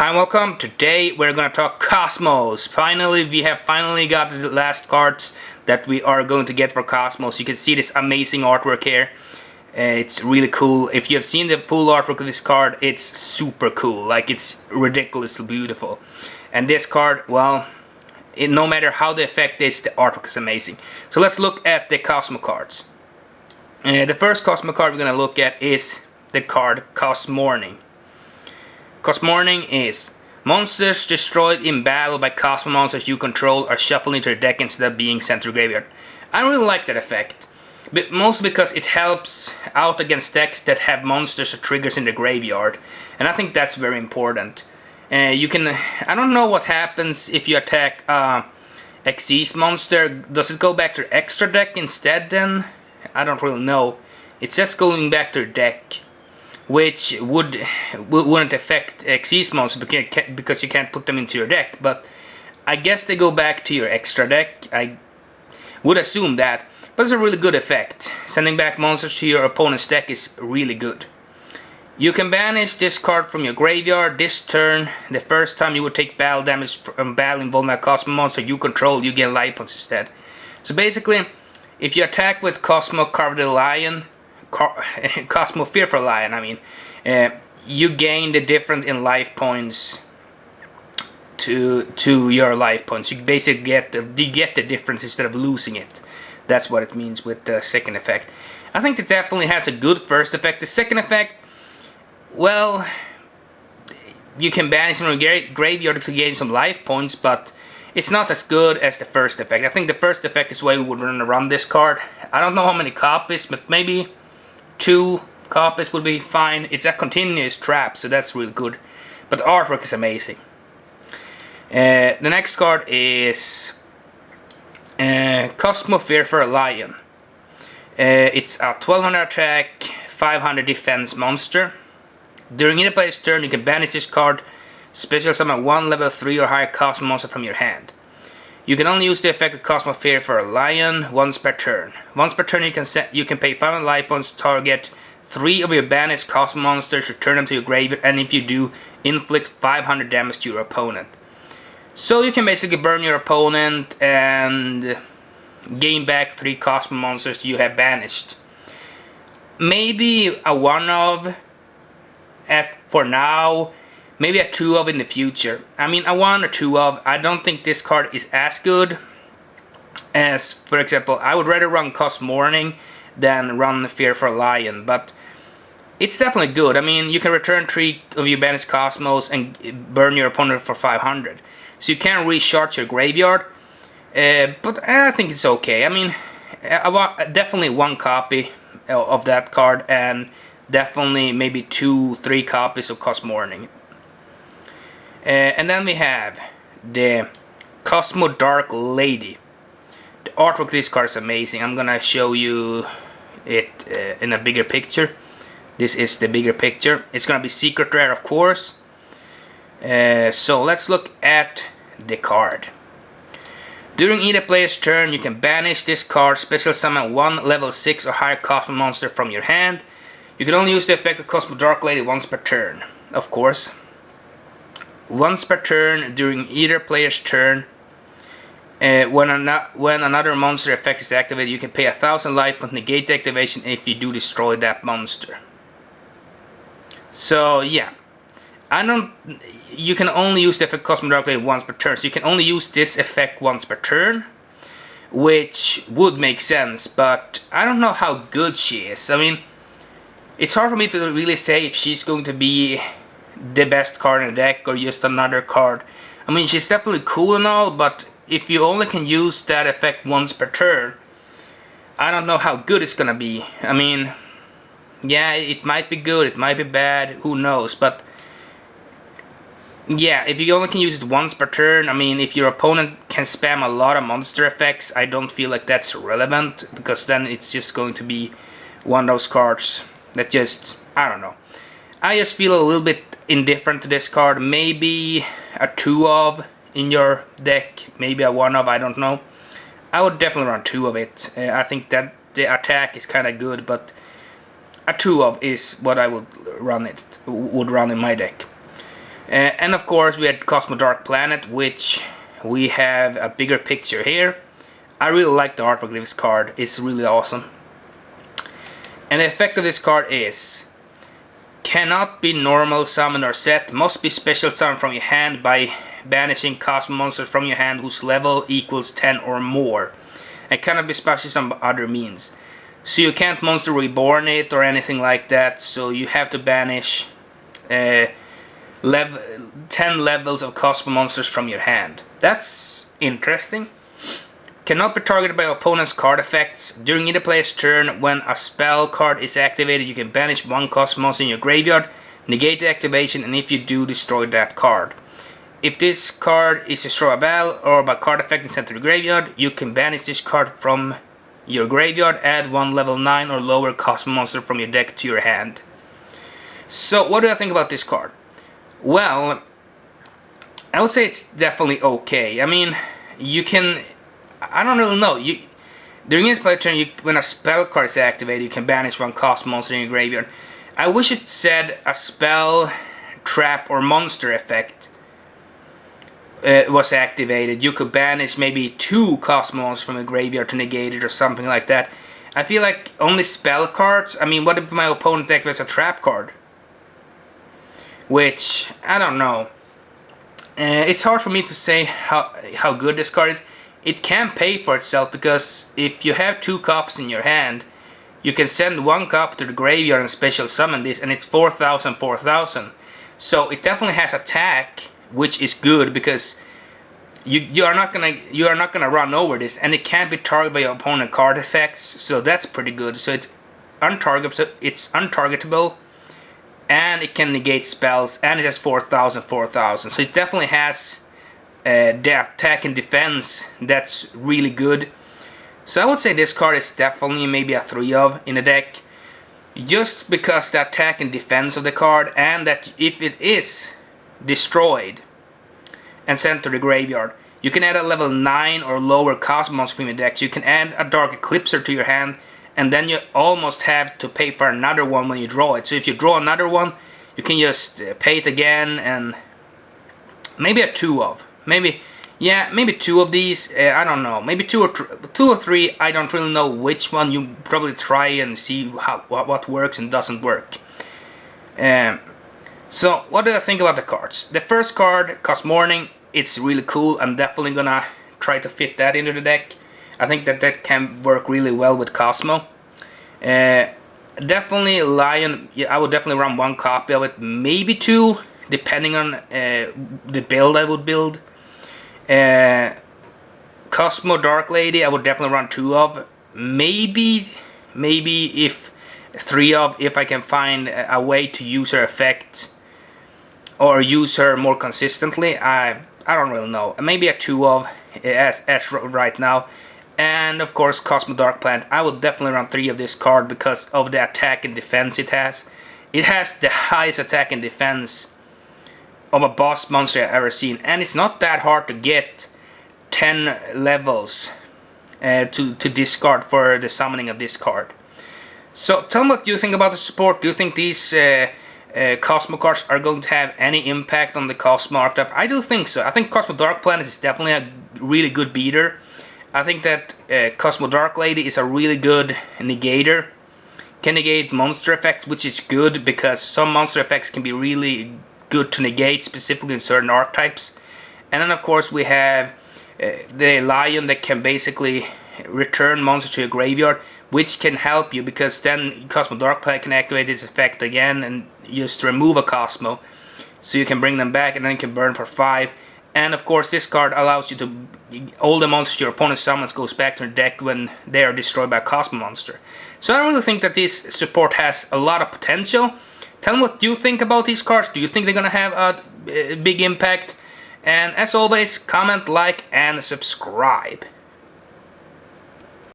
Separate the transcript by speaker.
Speaker 1: Hi and welcome. Today we're gonna talk Cosmos. Finally, we have got the last cards that we are going to get for Cosmos. You can see this amazing artwork here. It's really cool. If you have seen the full artwork of this card, it's super cool. Like, it's ridiculously beautiful. And this card, well, no matter how the effect is, the artwork is amazing. So let's look at the Cosmo cards. The first Cosmo card we're gonna look at is the card Cosmo. Cosmo is monsters destroyed in battle by Cosmo monsters you control are shuffled into your deck instead of being sent to the graveyard. I really like that effect, but mostly because it helps out against decks that have monsters or triggers in the graveyard, and I think that's very important. I don't know what happens if you attack Xyz monster. Does it go back to your extra deck instead then? I don't really know. It's just going back to your deck, which wouldn't affect Xyz monsters because you can't put them into your deck, but I guess they go back to your extra deck. I would assume that, but it's a really good effect. Sending back monsters to your opponent's deck is really good. You can banish this card from your graveyard this turn. The first time you would take battle damage from battle involving a Cosmo monster you control, you gain life points instead. So basically, if you attack with Cosmo Carved Lion, Cosmo Fearful Lion, I mean, you gain the difference in life points to your life points. You basically get the difference instead of losing it. That's what it means with the second effect. I think it definitely has a good first effect. The second effect, well, you can banish from your graveyard to gain some life points, but it's not as good as the first effect. I think the first effect is why we would run this card. I don't know how many copies, but maybe 2 copies would be fine. It's a continuous trap, so that's really good. But the artwork is amazing. The next card is Cosmo Fearful Lion. It's a 1200 attack, 500 defense monster. During either player's turn, you can banish this card, special summon 1 level 3 or higher Cosmo monster from your hand. You can only use the effect of Cosmo Fearful Lion once per turn. Once per turn, you can pay 500 life points to target 3 of your banished Cosmo monsters, return them to your graveyard, and if you do, inflict 500 damage to your opponent. So you can basically burn your opponent and gain back 3 Cosmo monsters you have banished. Maybe a 1-of for now, maybe a 2-of in the future. I mean, a 1 or 2-of. I don't think this card is as good as, for example, I would rather run Cosmo than run Fearful Lion, but it's definitely good. I mean, you can return 3 of your banished Cosmos and burn your opponent for 500. So you can recharge your graveyard, but I think it's okay. I mean, I want definitely 1 copy of that card, and definitely maybe 2-3 copies of Cosmo. And then we have the Kozmo Dark Lady. The artwork of this card is amazing. I'm gonna show you it in a bigger picture. This is the bigger picture. It's gonna be secret rare, of course. So let's look at the card. During either player's turn, you can banish this card, special summon 1 level 6 or higher Cosmo monster from your hand. You can only use the effect of Kozmo Dark Lady once per turn, of course. Once per turn during either player's turn, when another monster effect is activated, you can pay 1000 life points negate the activation if you do destroy that monster. So yeah, you can only use the effect Kozmo Dark Lady once per turn. So you can only use this effect once per turn, which would make sense, but I don't know how good she is. I mean, it's hard for me to really say if she's going to be the best card in the deck or just another card. I mean, she's definitely cool and all, but if you only can use that effect once per turn, I don't know how good it's gonna be. I mean, yeah, it might be good, it might be bad, who knows, but yeah, if you only can use it once per turn, I mean, if your opponent can spam a lot of monster effects, I don't feel like that's relevant, because then it's just going to be one of those cards that just, I don't know. I just feel a little bit indifferent to this card. Maybe a 2-of in your deck, maybe a 1-of, I don't know. I would definitely run 2 of it. I think that the attack is kind of good, but a 2-of is what I would run in my deck. And of course we had Kozmo Dark Planet, which we have a bigger picture here. I really like the artwork of this card, it's really awesome. And the effect of this card is: cannot be normal summon or set, must be special summon from your hand by banishing Cosmo monsters from your hand whose level equals 10 or more. And cannot be special summoned by other means. So you can't monster reborn it or anything like that, so you have to banish 10 levels of Cosmo monsters from your hand. That's interesting. Cannot be targeted by opponent's card effects. During either player's turn, when a spell card is activated, you can banish one Cosmo monster in your graveyard, negate the activation, and if you do, destroy that card. If this card is destroyed by battle or by card effect and sent to the graveyard, you can banish this card from your graveyard, add one level 9 or lower Cosmo monster from your deck to your hand. So what do I think about this card? Well, I would say it's definitely okay. I mean, you can... I don't really know. During this play turn, when a spell card is activated, you can banish one Cosmo monster in your graveyard. I wish it said a spell, trap, or monster effect was activated. You could banish maybe 2 Cosmo monsters from a graveyard to negate it or something like that. I feel like only spell cards. I mean, what if my opponent activates a trap card? Which, I don't know. It's hard for me to say how good this card is. It can pay for itself because if you have 2 copies in your hand, you can send 1 copy to the graveyard and special summon this, and it's 4,000, 4,000. So it definitely has attack, which is good because you are not gonna run over this, and it can't be targeted by your opponent card effects. So that's pretty good. So it's untargetable, and it can negate spells, and it has 4,000, 4,000. So it definitely has the attack and defense that's really good. So I would say this card is definitely maybe a 3 of in the deck, just because the attack and defense of the card, and that if it is destroyed and sent to the graveyard, you can add a level 9 or lower Cosmo monster from your deck. So you can add a Dark Eclipser to your hand, and then you almost have to pay for another one when you draw it. So if you draw another one, you can just pay it again, and maybe a 2 of. Maybe 2 of these. I don't know. Maybe 2 or 3. I don't really know which one. You probably try and see what works and doesn't work. So what do I think about the cards? The first card, Cosmorning, it's really cool. I'm definitely gonna try to fit that into the deck. I think that can work really well with Cosmo. Definitely Lion. Yeah, I would definitely run 1 copy of it, maybe 2, depending on the build I would build. Kozmo Dark Lady, I would definitely run 2 of. Maybe if 3 of, if I can find a way to use her effect or use her more consistently. I don't really know. Maybe a 2 of as right now. And of course Kozmo Dark Planet. I would definitely run 3 of this card because of the attack and defense it has. It has the highest attack and defense of a boss monster I've ever seen, and it's not that hard to get 10 levels to discard for the summoning of this card. So tell me what you think about the support. Do you think these Cosmo cards are going to have any impact on the Cosmo archetype? I do think so. I think Kozmo Dark Planet is definitely a really good beater. I think that Kozmo Dark Lady is a really good negator. Can negate monster effects, which is good because some monster effects can be really good to negate, specifically in certain archetypes. And then of course we have the Lion that can basically return monsters to your graveyard, which can help you because then Kozmo Dark Planet can activate its effect again and just remove a Cosmo, so you can bring them back and then you can burn for 5. And of course this card allows you to, all the monsters your opponent summons goes back to the deck when they are destroyed by a Cosmo monster. So I really think that this support has a lot of potential. Tell me what you think about these cards. Do you think they're gonna have a big impact? And as always, comment, like, and subscribe.